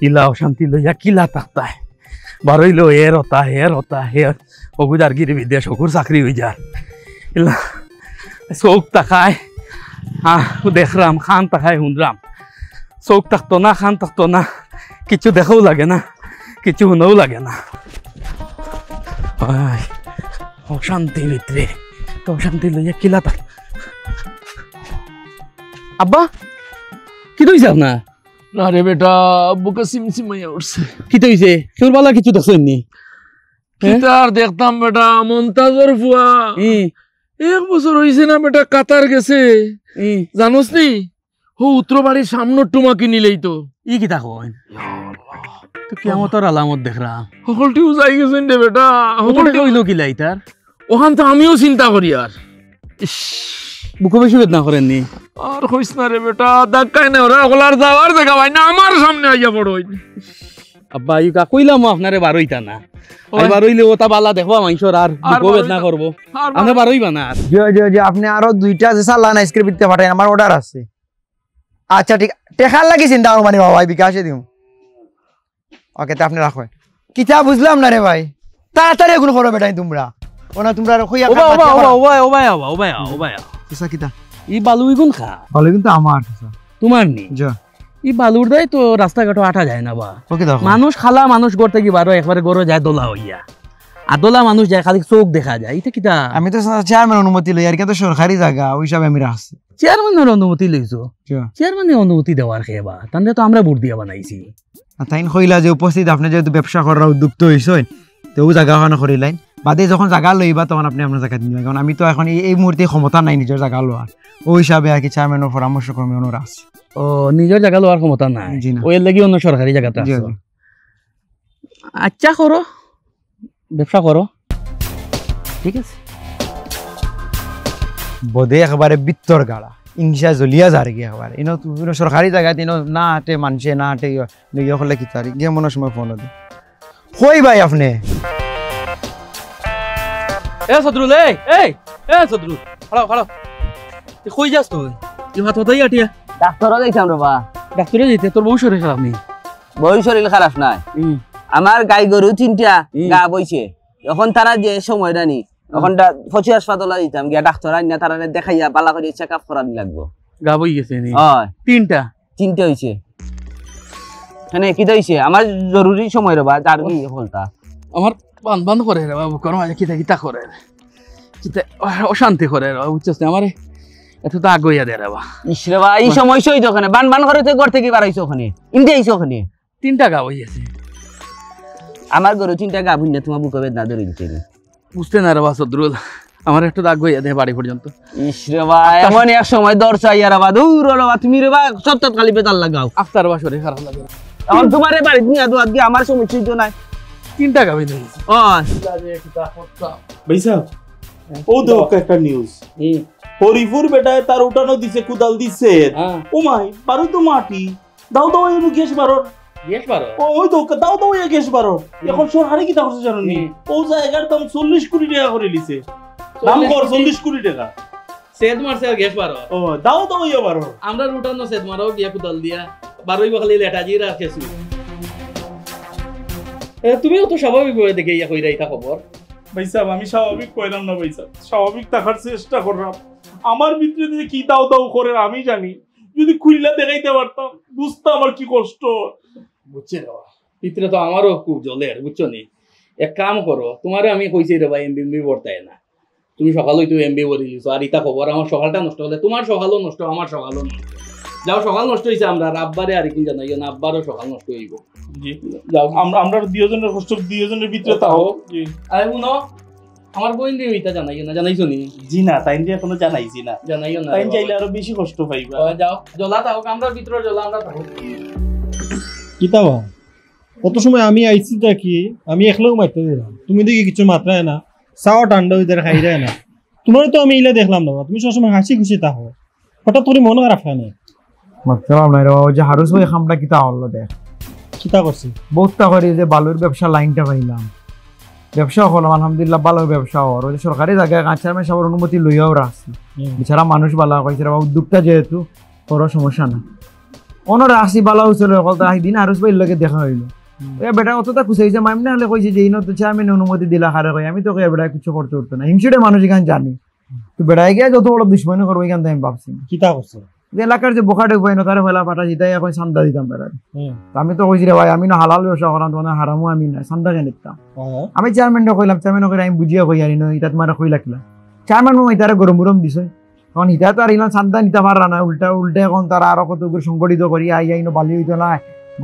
किला अशांति लइया किला ताकता है बारइलो हेर होता हेर ओगुदार गिरी विदेश ओगुर चाकरी हो जा इला चौक तकाय हाँ देख राम खान तकाय हुनराम चौक तकतो ना खान तकतो ना किचु देखाओ लगे ना किचु हुनाओ लगे ना अशांति भितरे तो अशांति लइया किला ताक अब्बा कि तुई ना আরে বেটা বুকে সিমসিমাইয়া উঠছে কি হইছে তোর বালা কিছু দেখছেন নি কিতার দেখতাম বেটা মন্তাজর ফুয়া এক বছর হইছে না বেটা কাতার গেছে জানোস নি হো উত্তরবাড়ির সামনে টুমাকি নিলেই তো ই কিতা কইন তো কিয়ামতের আলামত দেখরা সকলটিও যাই গেছেন রে বেটা সকলটি হইলো কি লাইতার ওখান তো আমিও চিন্তা করি আর বুকে বেশি বেদনা করেননি আর কইস না রে বেটা ধাক্কাই না ওরা ওগুলার যাওয়ার জায়গা ভাই না আমার সামনে আইয়া পড়ই আব্বা ইউ কা কইলাম আপনারে বারইতা না আর বারইলে ওটা বালা দেখবা মাইশর আর বুকে বেদনা করব আমরা বারইবা না জি আপনি আরো দুইটা যে সালান আইসক্রিম দিতে পারেন আমার অর্ডার আছে আচ্ছা ঠিক টেকার লাগি চিন্তা করো মানে বাবা বিকাশে দিও ওকে তা আপনি রাখো কিতা বুঝলাম না রে ভাই তাড়াতাড়ি এগুলো করো বেটা তোমরা ওনা তোমরা কইয়া ওবা কিসা কিতা ই বালু ইগুন খা বলে কিন্তু আমার তোমার নি যা ই বালুর দাই তো রাস্তাঘাটে আটা যায় না বা ওকে দেখো মানুষ খালা মানুষ করতে কি বারো একবারে গরো যায় দোলা হইয়া আর দোলা মানুষ যায় খালি চোখ দেখা যায় এটা কিতা আমি তো চেয়ারম্যান অনুমতি লই আর কিন্তু সরকারি জায়গা ওই হিসাবে আমি রাখছি চেয়ারম্যানের অনুমতি লইছো চেয়ারম্যানের অনুমতি দেওয়ার খেবা তাহলে তো আমরা ভোট দিয়া বানাইছি তাইন কইলা যে উপস্থিত আপনি যেহেতু ব্যবসা করার উদ্যুক্ত হইছেন তো ও জায়গা ওখানে করিলাইন বাদে যখন জায়গা লইবা তখন আপনি আপনার জায়গা দিবেন কারণ আমি তো এখন এই মুহূর্তে ক্ষমতা নাই নিজের জায়গা লওয়ার ওই হিসাবে আর কি চেয়ারম্যানের পরামর্শ ক্রমে অনুরোধ আছে ও নিজের জায়গা লওয়ার ক্ষমতা নাই ওই লাগি অন্য সরকারি জায়গাতে আছে আচ্ছা করো ব্যবসা করো ঠিক আছে বোধে একেবারে বিত্তর গাড়া ইংসা জ্বলিয়া যার কি একেবারে ইনো সরকারি জায়গাতে ইনো না আটে মানুষে না আটে ইয়ে করলে কি তারি গিয়ে মনে সময় ফোন দিই কই ভাই আপনি এ সদরুল এ সদরুল খাড়াও তুই কই যাস তুই তুই হাত হতাই আটিয়া ডাক্তারও যাইতাম রে বা ডাক্তারে যেতে তোর বউ শরীর খারাপ নেই বই শরীর খারাপ নাই আমার গাই গরু 3টা গা বইছে এখন তারা যে সময়টা নি এখন ফচি হাসপাতালে দিতাম গিয়া ডাক্তার আইনা তারা দেখাইয়া পালা করে চেক আপ করানি লাগবো গা বই গেছে নি হয় 3টা হইছে মানে কি হইছে আমার জরুরি সময় রে বা যার কি হলতা আমার বান করে রে বাবু করো আজ কিতা করে কিতা অশান্তি করে রে বুঝছস না আমারে এত তো আগইয়া দে রে বা ইসরে বা এই সময় সই তো ওখানে বান করে তো ঘর থেকে বাড়াইছো ওখানে ইনতে আইছো ওখানে 3টা গা বই আছে আমার গরু 3টা গা ভুন্না তোমার বুকে বেদনা ধরে দিতে বুঝতে না রে বা সদরুল আমার একটু দাগ হইয়া দে বাড়ি পর্যন্ত ইসরে বা এমন এক সময় দর চাইয়া রে বা দূর রে বা তুমি রে বা সত্তর খালি বেতাল লাগাও আফতার বা শরীর খারাপ লাগে এখন তোমারে বাড়ি নিয়া দুয়াত গিয়ে আমার সমস্যা তো নাই 3টা গা বই দিছি ও ভাই সাহেব ও দেখো একটা নিউজ হরিপুর বেটায় তার উঠানো দিছে কুদাল দিছে ও মাই বারো তো মাটি দাও এর গ্যাস বারো ওই তো দাও এর গ্যাস বারো এখন সরকারি কি করছে জানো নি ও জায়গার দাম 40 কোটি টাকা করে লিছে দাম কর 40 কোটি টাকা সেদ মারছে আর গ্যাস বারো ও দাও ইয়া বারো আমরা উঠানো সেদ মারো দিয়া কুদাল দিয়া বারোই বখালি লেটা জি রাখেছি তুমিও তো স্বাভাবিক ভাবে দেখে ইয়া কইরা এটা খবর ভাই সাহেব আমি স্বাভাবিক কইলাম না ভাই সাহেব স্বাভাবিক থাকার চেষ্টা করলাম আমার ভিতরে যে কি দাও করে আমি জানি যদি খুইলা দেখাইতে পারতাম বুঝতাম আমার কি কষ্ট বুঝছে রে ভিতরে তো আমারও খুব জ্বলে বুঝছো নি এক কাম করো তোমারে আমি কইছি রে ভাই এমবি বর্তায় না তুমি সকালেই তো এমবি বলি লিছো আর ইতা খবর আমার সকালটা নষ্ট হলে তোমার সকালও নষ্ট আমার সকালও নষ্ট যাও সকাল নষ্ট হইছে আমরা রাববারে আর কি জানাইও না আব্বারও সকাল নষ্ট হইব জি যাও আমরা দুইজনের কষ্ট দুইজনের ভিতরে তাও জি আরে শুনো আমার বইন দিয়ে ইতা জানাইও না জানাইছো নি জি না তাই দিয়ে এখনো জানাইছি না জানাইও না তাই চাইলে আরো বেশি কষ্ট পাইবা যাও জ্বলা তাও আমরা ভিতরে জ্বলা আমরা তাও কিতাবা কত সময় আমি আইছি তা কি আমি একলাও মারতে দিলাম তুমি দেখি কিছু মাত্রায় না চাও ঠান্ডা হইতে খাই যায় না তোমার তো আমি ইলা দেখলাম না তুমি সবসময় হাসি খুশি থাকো হঠাৎ করে মনে খারাপ হয় না মাত্রাম নাই রে যে হারুস ভাই খামটা কিতা হলো দেখ কিতা করছি বহুতটা করে যে বালুর ব্যবসা লাইনটা পাইলাম ব্যবসা করলাম আলহামদুলিল্লাহ, ভালো ব্যবসা হওয়ার ওই সরকারি জায়গায় চেয়ারম্যান সাহেবের অনুমতি লইয়াও রাখছি। বেচারা মানুষ বালা কইছে বা উদ্যোগটা যেহেতু বড় সমস্যা না অনর আসি বালা হয়েছিল দিন আরুষ ভাইয়ের লগে দেখা হইলো। বেটা অতটা খুশাইছে মাইমনা হলে কইছে যে ইনো তো চেয়ারম্যান অনুমতি দিলা খারে কই আমি তো বেটা কিছু করতে পারতো না। হিংসুটে মানুষ এখানে জানি তো বেড়াই গিয়ে যত বড় দুশ্মনী করবো এখান থেকে আমি ভাবছি কিতা করছে যে এলাকার যে বোকাটে উপায় না তারা ফেলা পাঠা জিতাই এখন সান্দা দিতাম বেড়ার। আমি তো কইছি রে ভাই আমি না হালাল ব্যবসা করাম তোমার হারামও আমি না সান্দা কেন দিতাম। আমি চেয়ারম্যানটা কইলাম চেয়ারম্যান করে আমি বুঝিয়া কই আনি না এটা তোমার কই লাগলা চেয়ারম্যান মই তারা গরম গরম দিছে কারণ ইটা তো আর ইলাম সান্দা নিতে পারা না উল্টে এখন তারা আরো কত সংগঠিত করি আই আইনো বালি হইতো না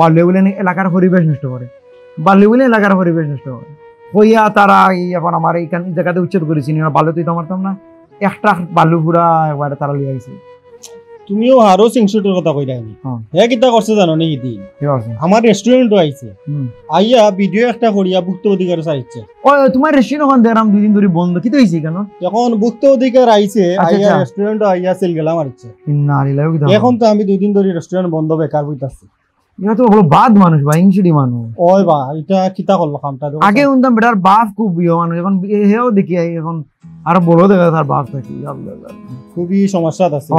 বাল্য বলে এলাকার পরিবেশ নষ্ট করে বাল্য বলে এলাকার পরিবেশ নষ্ট করে হইয়া তারা এখন আমার এইখান জায়গাতে উচ্ছেদ করেছি বাল্য তুই তো মারতাম না একটা বালু পুরা একবারে তারা লিয়ে আইছে। তুমিও আরো সিংসুটের কথা কই রাখি হ্যাঁ কিতা করছে জানো নি দিন আমার রেস্টুরেন্টও আইছে আইয়া ভিডিও একটা করিয়া ভুক্ত অধিকার চাইছে। ও তোমার রেস্টুরেন্ট ওখান দেরাম দুই দিন ধরে বন্ধ কি তো হইছে কেন এখন ভুক্ত অধিকার আইছে আইয়া রেস্টুরেন্টও আইয়া সেল গেলাম আরছে না লিলাও কি এখন তো আমি দুই দিন ধরে রেস্টুরেন্ট বন্ধ বেকার হইতাছে। এটা তো বড় বাদ মানুষ ভাই হিংসুটি মানুষ ওই বা এটা কিতা করলো কামটা আগে উনতাম বেটার বাপ খুব প্রিয় মানুষ এখন হেও দেখি এখন আর বড় দেখা তার বাপ থাকি খুবই সমস্যা আছে।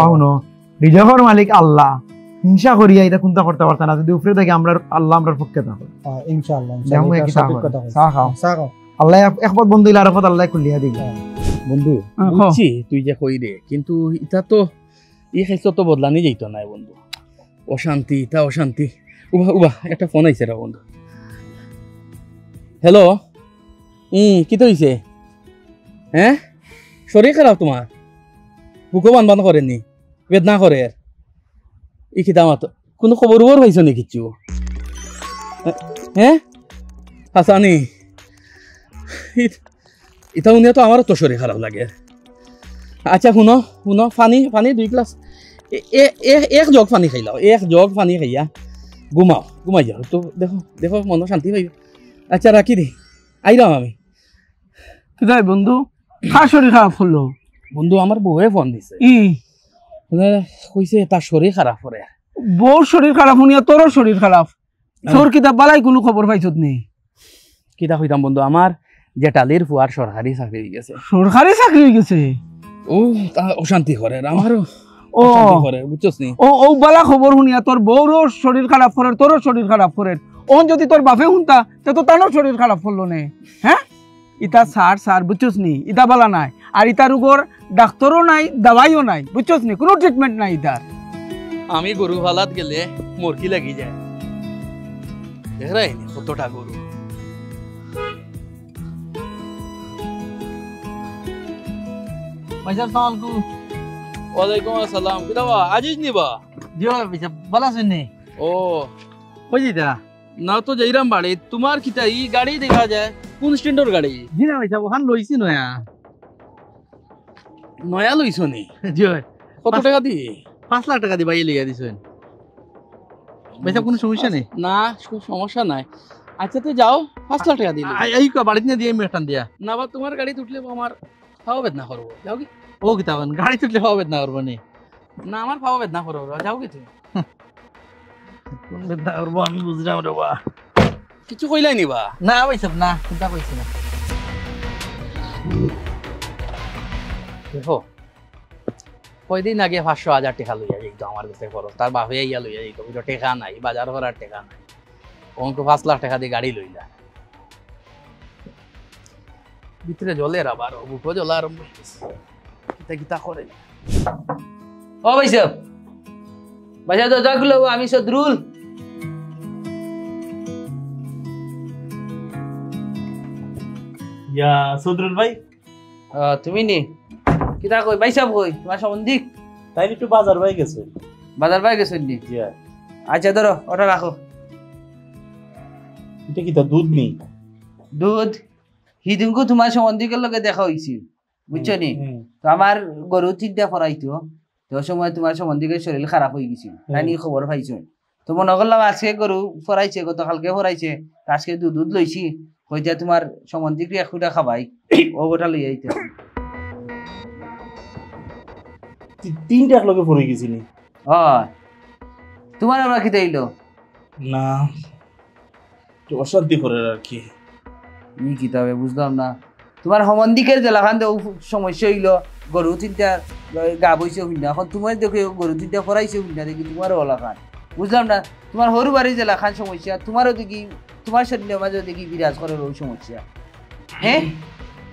রিজার্ভের মালিক আল্লাহ হিংসা করিয়া এটা কোনটা করতে পারতাম না যদি উপরে থাকি আমরা আল্লাহ আমরা পক্ষে থাকো ইনশাআল্লাহ আল্লাহ একবার বন্ধু দিলে আর একবার আল্লাহ খুলিয়া দিল। বন্ধু বুঝছি তুই যে কই রে কিন্তু এটা তো এই খাইছ তো বদলানি যাইত নাই বন্ধু অশান্তি এটা অশান্তি উবা উবা একটা ফোন আইছে রে বন্ধু। হ্যালো কি তো হইছে হ্যাঁ শরীর খারাপ তোমার বুকো বান করেনি বেদনা করে ই কি দাম কোনো খবর খবর পাইছ নি কিছু হ্যাঁ হাসানি এটা শুনে তো আমারও তো শরীর খারাপ লাগে। আচ্ছা শুনো শুনো পানি পানি 2 গ্লাস এক জগ পানি খাইলাও এক জগ পানি খাইয়া ঘুমাই যাও তো দেখো দেখো মন শান্তি পাইব। আচ্ছা রাখি দে আইলাম আমি কোথায় বন্ধু কার শরীর খারাপ হলো? বন্ধু আমার বউয়ে ফোন দিছে কইছে তার শরীর খারাপ করে। বউর শরীর খারাপ শুনিয়া তোর শরীর খারাপ তোর কিতাব বালাই কোনো খবর পাইছত নি? কিতা কইতাম বন্ধু আমার জেঠালির ফুয়ার সরকারি চাকরি হয়ে গেছে। সরকারি চাকরি হয়ে গেছে? ও তা অশান্তি করে আমারও ও করে বুঝছস নি ও বালা খবর শুনিয়া তোর বউরও শরীর খারাপ করে তোরও শরীর খারাপ করে ওন যদি তোর বাপে শুনতা তো তারও শরীর খারাপ করলো নে। হ্যাঁ ইটা সার বুঝছস নি ইটা বালা নাই আর ইটা রোগর ডাক্তারও নাই দাওয়াইও নাই বুঝছস নি কোনো ট্রিটমেন্ট নাই ইটার। আমি গরু হালাত গেলে মুরগি লাগি যায় দেখরাই নি কতটা গরু। ভাইজান সালাম আলাইকুম। ওয়ালাইকুম আসসালাম কিটা বা আজিজ নিবা জি ভাইজান ভালো আছেন নি? ও কই যাইতা? না তো যাইরাম বাড়ি তোমার কিটা ই গাড়ি দেখা যায় কোন স্ট্যান্ডের গাড়ি? জি না ভাইজান ওখান লইছি নয়া নয়া লইছো নি? জি কত টাকা দি? 5 লাখ টাকা দি বাইয়ে লিয়া দিছেন ভাইজান কোনো সমস্যা নেই? না সমস্যা নাই। আচ্ছা তো যাও 5 লাখ টাকা দিলে এই কা বাড়িতে না দিয়ে মেটান দিয়া না বা তোমার গাড়ি উঠলে আমার খাওয়া বেদনা করবো যাও কি? ও কি তাবেন গাড়ি তুললে খাওয়া বেদনা করবো নি? না আমার খাওয়া বেদনা করবো যাও কি তুমি? কোন বেদনা করবো আমি বুঝলাম রে বা কিছু কইলাই নিবা? না ভাইসাব না চিন্তা কইছি না। দেখো কয়দিন আগে 500,000 টাকা লইয়া যাইত আমার কাছে খরচ তার বাপে ইয়া লইয়া যাইত কিন্তু টাকা নাই বাজার করার টাকা নাই অঙ্ক 5 লাখ টাকা দিয়ে গাড়ি লইলা ভিতরে জলের আবার বুকো জ্বলা আরম্ভ কিতা কিতা করে। ও ভাইসাব বাজা তো জাগলো আমি সদরুল ইয়া সদরুল ভাই তুমি নি কিতা কই ভাইসাব কই তোমার সম্বন্ধী তাই একটু বাজার ভাই গেছে বাজার পাই গেছেন নি? আচ্ছা ধরো ওটা রাখো। এটা কি তা দুধ নেই? দুধ হিদিনকু তোমার সম্বন্ধীকের লগে দেখা হয়েছিল বুঝছো নি তো আমার গরু 3টা ফরাইতো তো সময় তোমার সম্বন্ধীকের শরীর খারাপ হয়ে গেছিল তাই নিয়ে খবর পাইছো তো মনে করলাম আজকে গরু ফরাইছে গতকালকে ফরাইছে আজকে দুধ লইছি হইতা তোমার সম্বন্ধীকে 1 ফুটা খাবাই ও গোটা লই আইতে 3টা লগে পড়ে গেছিনি? হয় তোমার আমরা কি তাইলো না অশান্তি করে আর কি ই কিতাবে বুঝলাম না তোমার সম্বন্ধিকের জেলাখান সমস্যা হইল গরু তিনটা গা বইছে হইনা এখন তোমার দেখে গরু তিনটা ফরাইছে হইনা দেখি তোমারও ওলাখান বুঝলাম না তোমার সরু বাড়ির জেলাখান সমস্যা তোমারও দেখি তোমার শরীরের মাঝে দেখি বিরাজ করে ওই সমস্যা হ্যাঁ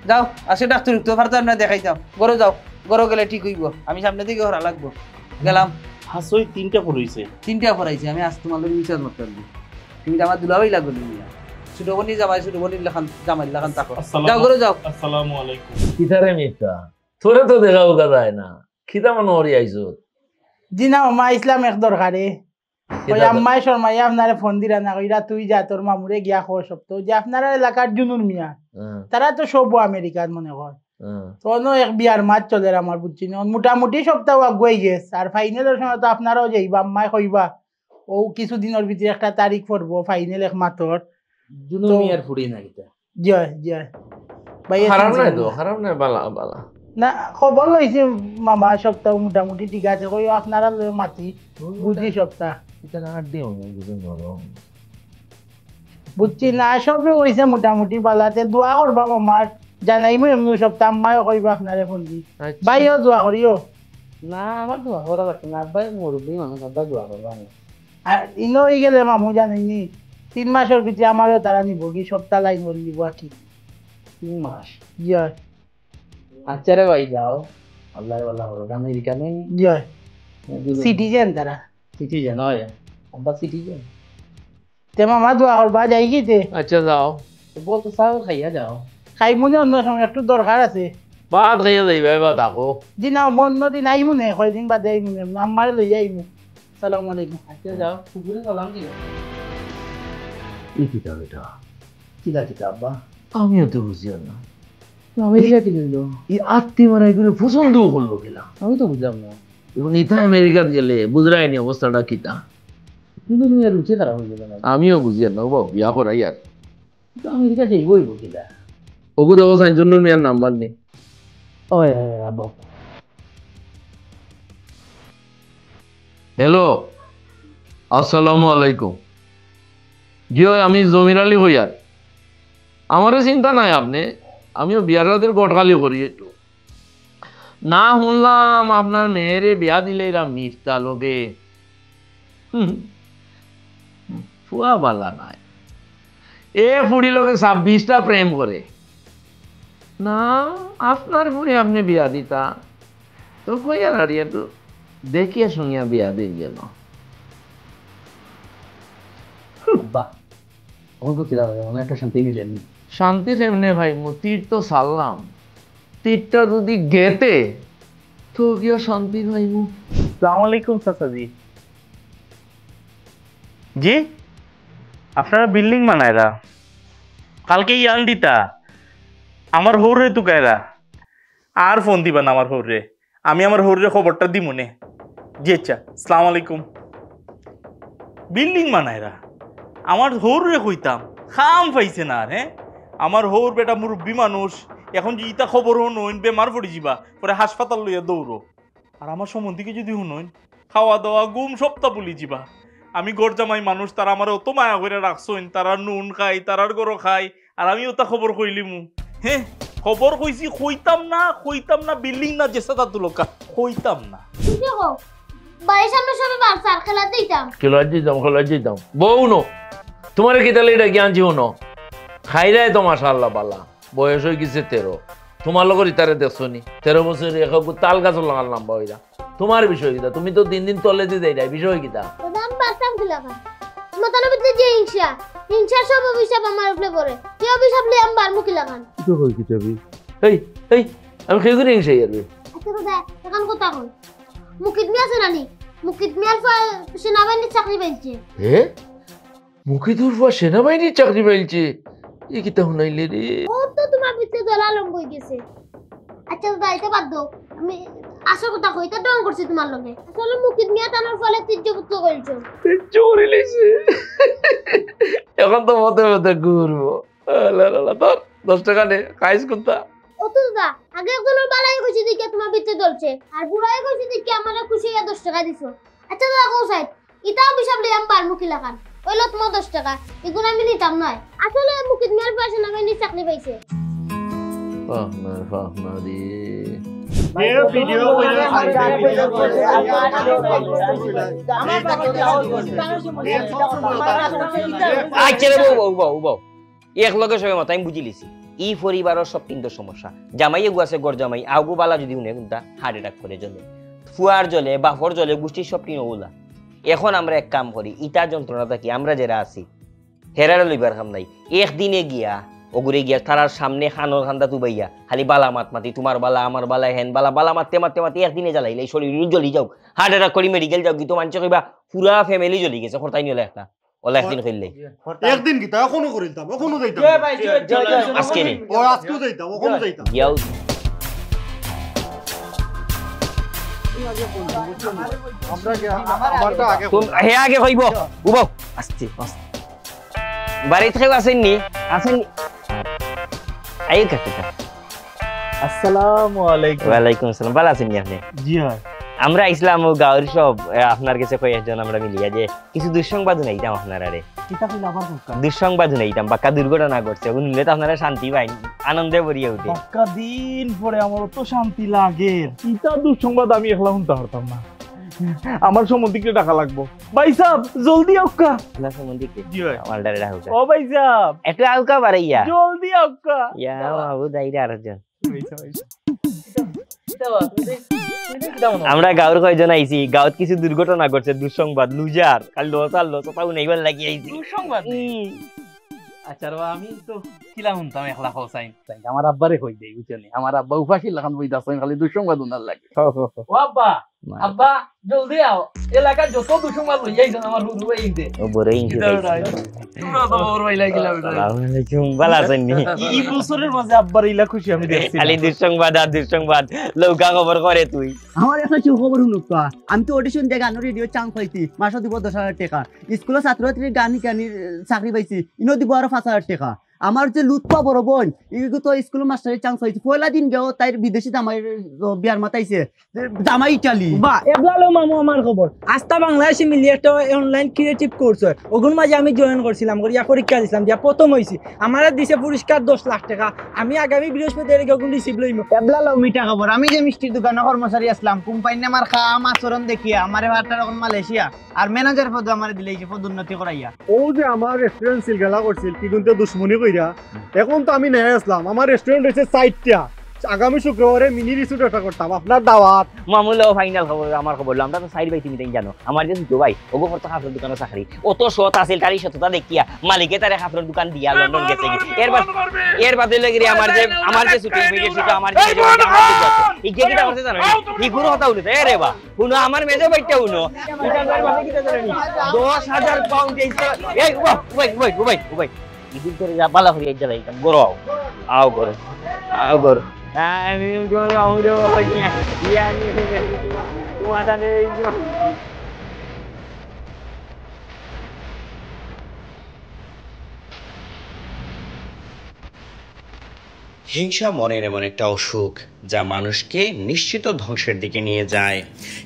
যাও আসে ডাক্তার তো ফারতাম না দেখাইতাম গরু যাও গরু গেলে ঠিক হইব আমি সামনে থেকে হরা লাগবো গেলাম হাসই তিনটা পড়ইছে তিনটা ফরাইছে আমি আজ তোমার লোক মিশাজ মারতে পারবি তুমি তো আমার দুলাভাই লাগবে তুমি ছোট বোনই জামাই ছোট বোনই লেখান জামাই লেখান তাকো যাও গরু যাও আসসালামু আলাইকুম কিতারে মিথ্যা তোরে তো দেখাও যায় না খিদা মানুষ হরি আইছো জি না মামা ইসলাম এক দরকারে ওই আম্মাই শর্মাই আপনারে ফোন দিরা না কইরা তুই যা তোর মামুরে গিয়া খবর সব তো যে আপনার এলাকার জুনুর মিয়া তারা তো সব আমেরিকার মনে হয় তো এক বিয়ার মাছ চলে আমার বুঝছি না মোটামুটি সপ্তাহ আগুয়াই গেছে আর ফাইনালের সময় তো আপনারাও যাইবা আম্মাই কইবা ও কিছুদিনের ভিতরে একটা তারিখ পড়বো ফাইনাল এক মাতর জুনুর মিয়ার ফুড়ি না কিতা জয় জয় ভাই খারাপ নাই তো খারাপ নাই বালা বালা না খবর লইছে মামা সপ্তাহ মোটামুটি ঠিক আছে কই আপনারা মাতি বুঝি সপ্তাহ এটা না দিও না বুঝুন ধরো বুঝছি না সবে হয়েছে মোটামুটি বালাতে দোয়া করবা মামার জানাইমু এমনি সপ্তাহ আম্মাইও কইবা আপনারে ফোন দি ভাইও দোয়া করিও না আমার দোয়া করা লাগবে না আব্বাই মুরব্বী মানুষ আব্বা দোয়া করবা না আর ইনো হয়ে গেলে মামু জানাইনি 3 মাসের ভিতরে আমারও তারা নিব কি সপ্তাহ লাইন বলে দিব আর কি 3 মাস জয় আচ্ছা রে ভাই যাও আল্লাহ আল্লাহ আমেরিকা নেই জয় সিটিজেন তারা সিটিজেন হয় আব্বা সিটিজেন তে মামা দোয়া করবা যাই কি তে আচ্ছা যাও বলতো চাও খাইয়া যাও খাই মনে অন্য সময় একটু দরকার আছে বাদ খাইয়া যাইবা এবার তাকো দিন অন্য দিন আই মনে কয়দিন বাদে আই মনে আমার লই যাইমু সালাম আলাইকুম আচ্ছা যাও কুকুরে সালাম দিও এই কিতাব এটা কিলা কিতা আব্বা আমিও তো বুঝিও না আমেরিকা কি দিল এই আত্মি মারা এগুলো পছন্দও করলো গেলাম আমি তো বুঝলাম না এবং ইতা আমেরিকার গেলে বুঝরাইনি অবস্থাটা কিতা কিন্তু তুমি আর রুচি খারাপ হয়ে গেল না আমিও বুঝি আর নব বিয়া করাই আর আমেরিকা যাইবই কিলা ওগু দেবো সাইজন্য মেয়ার নাম্বার নেই ওই আব্বা হ্যালো আসসালামু আলাইকুম জি ওই আমি জমির আলী হইয়ার আমারও চিন্তা নাই আপনি আমিও বিয়ার রাতের গটকালি করি একটু না শুনলাম আপনার মেয়েরে বিয়া দিলে এরা মিথ্যা লোকে ফুয়া বালা নাই এ ফুড়ি লোকে 26টা প্রেম করে না আপনার ফুড়ি আপনি বিয়া দিতা তো কইয়ার আর একটু দেখিয়া শুনিয়া বিয়া দিয়ে গেল বাহ আমার তো কিলা অনেক একটা শান্তি মিলেন শান্তি এমনি ভাই তীর তো সারলাম তীরটা যদি গেতে তো গিয়া শান্তি ভাইমু আসসালামু আলাইকুম চাচাজি জি আপনারা বিল্ডিং বানায়রা কালকে ইয়ান দিতা আমার হৌরে তুকায়রা আর ফোন দিবা না আমার হৌরে আমি আমার হৌরে খবরটা দি মনে জি আচ্ছা আসসালামু আলাইকুম বিল্ডিং বানায়রা আমার হৌরে কইতাম খাম পাইছে না আর হ্যাঁ আমার হৌর বেটা মুরব্বী মানুষ এখন যে ইতা খবর শুনুন বেমার পড়ে যাবা পরে হাসপাতাল লইয়া দৌড়ো আর আমার সম্বন্ধীকে যদি শুনুন খাওয়া দাওয়া গুম সপ্তাহ বলি যাবা আমি গড় জামাই মানুষ তারা আমার অত মায়া করে রাখছইন তারা নুন খাই তারার গরো খাই আর আমি ওটা খবর কইলিমু হ্যাঁ খবর কইছি কইতাম না বিল্ডিং না যে সাদা তুলকা কইতাম না বাড়ির সামনে সবাই বাচ্চা খেলাতে দিতাম খেলা যেতাম বউ নো তোমার কি তাহলে এটা জ্ঞান জীবন খাইরাই তো মাশাআল্লাহ বালা বয়স হয়ে গেছে 13 তোমার লগর ইতারে দেখছনি 13 বছর এখন তাল গাছ লাগাল নাম্বা হইরা তোমার বিষয় কিতা তুমি তো দিন দিন তলে দিয়ে দেয় বিষয় কিতা প্রধান বাচ্চাম খেলাবা মতানো ভিতরে যে হিংসা সব অভিশাপ আমার উপরে পড়ে কি অভিশাপ লি আমি বার মুখি লাগান তো কই কি যাবি এই আমি খেয়ে করে হিংসা করবি আচ্ছা দাদা এখন কথা কই মুকিত মিয়া আছে নানি মুকিত মিয়ার সেনাবাহিনীর চাকরি পেয়েছে হে মুকিদুর সেনাবাহিনীর চাকরি পেয়েছে এ কিতা শুনাইলে রে ও তো তোমার ভিতরে দলালম বই গেছে আচ্ছা দাদা এটা বাদ দাও আমি আসল কথা কই তা ডং করছি তোমার লগে আসলে মুকিত মিয়া টানার ফলে তির্যপুত্র করেছো চোরে লেছে এখন তো মতে ঘুরবো তোর 10 টাকা নে খাইস কোনটা ও তো দাদা আগে একজনের বালাই কইছি দিকে তোমার ভিতরে দলছে আর বুড়াই কইছি দিকে আমারে খুশি 10 টাকা দিছো আচ্ছা দাদা কোসাইড ইটা অভিশাপ লই আমি বার মুখি লাগান হইলো তোমার 10 টাকা এগুলো আমি নিতাম নয় আসলে মুকিত মিয়ার পয়সা লাগাই নি চাকরি পাইছে ফাহমাদি ভিডিও আচ্ছা রে বউ এক লগে সবে মত আমি বুঝি লিছি ই পরিবারের সব তিনটা সমস্যা জামাই এগু আছে গড় জামাই আগু বালা যদি উনি কোনটা হার্ট অ্যাটাক করে জ্বলে ফুয়ার জ্বলে বাফর জ্বলে গোষ্ঠীর সব তিন ওগুলা এখন আমরা এক কাম করি ইটা যন্ত্রণাটা কি আমরা যারা আছি হেরারে লইবার কাম নাই একদিনে গিয়া ওগুরে গিয়া তারার সামনে খানোর খান্দা তুবাইয়া খালি বালা মাত মাতি তোমার বালা আমার বালা হেন বালা বালা মারতে মারতে মারতে একদিনে জ্বালাইলে শরীর জ্বলি যাও হার্ট অ্যাটাক করি মেডিকেল যাও কিন্তু মানুষ কইবা পুরা ফ্যামিলি জ্বলি গেছে হরতাই নিলে একটা ওলা একদিন কইলে একদিন কি তা এখনো করিতাম এখনো যাইতাম আজকে নি ও আজকেও যাইতাম এখনো যাইতাম ইয়াও আমরা আমারটা আগে হে আগে কইব উবাও আস্তে আস্তে বাড়িতে কেউ আসেননি আসেননি আই কাকা আসসালামু আলাইকুম ওয়ালাইকুম আসসালাম ভালো আছেন আপনি জি হ্যাঁ আমরা ইসলাম ও গাঁওয়ের সব আপনার কাছে কয়েকজন আমরা মিলিয়া যে কিছু দুঃসংবাদ শুনাইতাম আপনার আরে দুঃসংবাদ শুনাইতাম বাক্কা দুর্ঘটনা ঘটছে শুনলে তো আপনারা শান্তি পাই আনন্দে ভরিয়ে উঠে বাক্কা দিন পরে আমার তো শান্তি লাগে ইটা দুঃসংবাদ আমি একলা শুনতে পারতাম না আমার সম্বন্ধে টাকা লাগবো ভাই সাহেব জলদি আউকা আপনার সম্বন্ধে জি ভাই আমার ডারে রাহুকা ও ভাই সাহেব একটু আউকা বাড়াইয়া জলদি আউকা ইয়া বাবু দাইরা আরেকজন আমরা গাঁওর কয়জন আইছি গাঁৱত কিছু দুর্ঘটনা ঘটছে দুঃসংবাদ লুজার কাল লস পাও নাইবার লাগি আইছি দুঃসংবাদ আচ্ছা আমি তো কিলা শুনতাম একলা হোসাইন আমার আব্বারে কই দেই বুঝছেন আমার আব্বা উপাসী লাগান বই দাসেন খালি দুঃসংবাদ উনার লাগে ও আব্বা আব্বা জলদি আও এলাকা যত দুঃসংবাদ লই যাইছেন আমার হুদু এই দে ও বড় ইনকে পুরো তো ওর ভাই লাগিলা বেটা আসসালামু আলাইকুম ভালো আছেন নি এই বছরের মাঝে আব্বার ইলা খুশি আমি দেখছি খালি দুঃসংবাদ আর দুঃসংবাদ লৌকা খবর করে তুই আমার একটা খবর শুনুক আমি তো অডিশন দিয়ে গান রেডিও চান্স পাইছি মাসে দিব 10,000 টাকা স্কুলের ছাত্রছাত্রীর গান গানির চাকরি পাইছি ইনো দিব আরো 5,000 টাকা আমার যে লুৎপা বড় বোন ইগো তো স্কুল মাস্টারের চান্স পাইছে পয়লা দিন গেও তাই বিদেশি জামাই বিয়ার মাতাইছে জামাই ইটালি বা এবলালো মামু আমার খবর আস্থা বাংলাদেশে মিলিয়ে একটা অনলাইন ক্রিয়েটিভ কোর্স হয় ওগুন মাঝে আমি জয়েন করছিলাম করিয়া পরীক্ষা দিছিলাম দিয়া প্রথম হইছি আমার দিছে পুরস্কার 10 লাখ টাকা আমি আগামী বৃহস্পতিবার ওগুন রিসিভ লইম এবলালো মিটা খবর আমি যে মিষ্টির দোকানে কর্মচারী আসলাম কোম্পানি আমার খাম আচরণ দেখিয়া আমারে ভাড়াটা এখন মালয়েশিয়া আর ম্যানেজার পদ আমারে দিলেইছে পদোন্নতি করাইয়া ও যে আমার রেস্টুরেন্ট সিলগালা করছিল কি কিন্তু দুশ্মনী কইরা এখন তো আমি নেই আসলাম আমার রেস্টুরেন্ট হচ্ছে 4টা আগামী শুক্রবারে মিনি রিসোর্ট একটা করতাম আপনার দাওয়াত মামুলা ফাইনাল খবর আমার খবর আমরা তো সাইড বাই তুমি জানো আমার যে দুটো ভাই ওগো ফটো খাফরের দোকানে চাকরি অত সত আছিল তারই সততা দেখিয়া মালিকে তারে খাফরের দোকান দিয়া লন্ডন গেছে এর বাদে লাগি আমার যে ছুটি ভিডিও ছুটি আমার যে এই যে কিটা করতে জানো এই গুরু হতা উনি রে বা শুনো আমার মেজে বাইটা শুনো এটা আমার বাকি কিটা জানি 10,000 পাউন্ড এই ওই ইদিন করে যা বালা হইয়া যাই গরো আও গরো আমি গরো আউরে বাবা ইয়ানি তোমাটা নেই হিংসা মনের এমন একটা অসুখ যা মানুষকে নিশ্চিত ধ্বংসের দিকে নিয়ে যায়।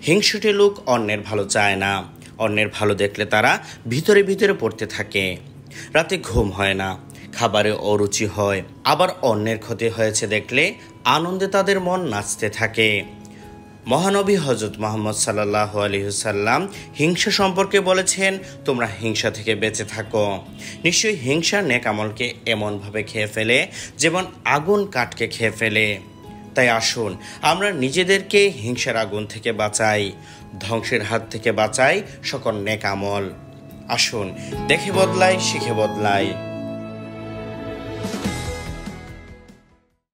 হিংসুটে লোক অন্যের ভালো চায় না, অন্যের ভালো দেখলে তারা ভিতরে ভিতরে পড়তে থাকে, রাতে ঘুম হয় না, খাবারে অরুচি হয়, আবার অন্যের ক্ষতি হয়েছে দেখলে আনন্দে তাদের মন নাচতে থাকে। মহানবী হযরত মুহাম্মদ সাল্লাল্লাহু আলাইহি ওয়াসাল্লাম হিংসা সম্পর্কে বলেছেন, তোমরা হিংসা থেকে বেঁচে থাকো। নিশ্চয়ই হিংসা নেক আমলকে এমনভাবে খেয়ে ফেলে যেমন আগুন কাঠকে খেয়ে ফেলে। তাই আসুন আমরা নিজেদেরকে হিংসার আগুন থেকে বাঁচাই, ধ্বংসের হাত থেকে বাঁচাই সকল নেক আমল। আসুন দেখে বদলাই, শিখে বদলাই।